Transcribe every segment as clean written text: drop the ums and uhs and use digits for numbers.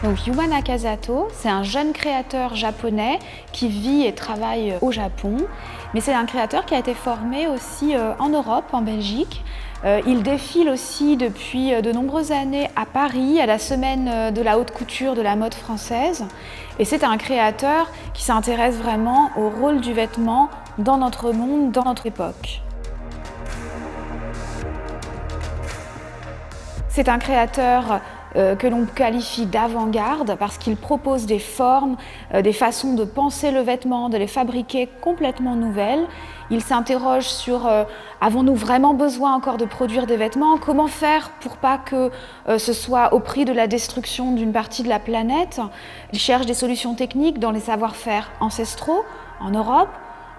Donc Yuma Nakazato, c'est un jeune créateur japonais qui vit et travaille au Japon, mais c'est un créateur qui a été formé aussi en Europe, en Belgique. Il défile aussi depuis de nombreuses années à Paris, à la semaine de la haute couture de la mode française. Et c'est un créateur qui s'intéresse vraiment au rôle du vêtement dans notre monde, dans notre époque. C'est un créateur que l'on qualifie d'avant-garde parce qu'il propose des formes, des façons de penser le vêtement, de les fabriquer complètement nouvelles. Il s'interroge sur avons-nous vraiment besoin encore de produire des vêtements? Comment faire pour pas que ce soit au prix de la destruction d'une partie de la planète? Il cherche des solutions techniques dans les savoir-faire ancestraux en Europe,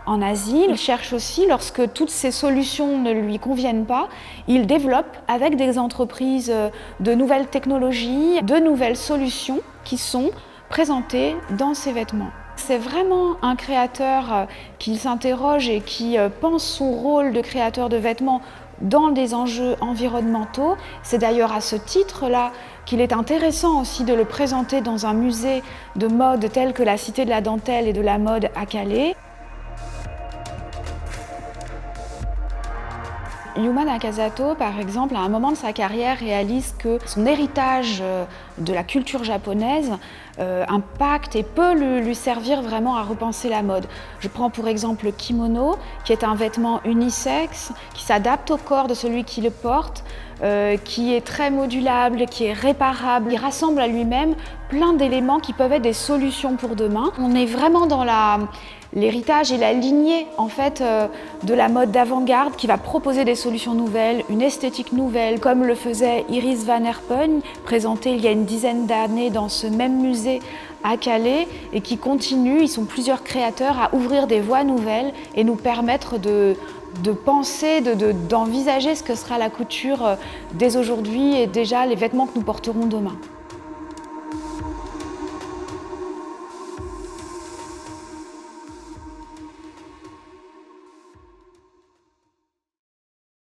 en Asie. Il cherche aussi, lorsque toutes ces solutions ne lui conviennent pas, il développe avec des entreprises de nouvelles technologies, de nouvelles solutions qui sont présentées dans ces vêtements. C'est vraiment un créateur qui s'interroge et qui pense son rôle de créateur de vêtements dans des enjeux environnementaux. C'est d'ailleurs à ce titre-là qu'il est intéressant aussi de le présenter dans un musée de mode tel que la Cité de la Dentelle et de la Mode à Calais. Yuma Nakazato, par exemple, à un moment de sa carrière, réalise que son héritage de la culture japonaise impacte et peut lui servir vraiment à repenser la mode. Je prends pour exemple le kimono, qui est un vêtement unisexe, qui s'adapte au corps de celui qui le porte, qui est très modulable, qui est réparable. Il rassemble à lui-même plein d'éléments qui peuvent être des solutions pour demain. On est vraiment dans l'héritage et la lignée en fait de la mode d'avant-garde qui va proposer des solutions nouvelles, une esthétique nouvelle, comme le faisait Iris van Herpen, présentée il y a une dizaine d'années dans ce même musée à Calais et qui continue, ils sont plusieurs créateurs à ouvrir des voies nouvelles et nous permettre de penser, d'envisager ce que sera la couture dès aujourd'hui et déjà les vêtements que nous porterons demain.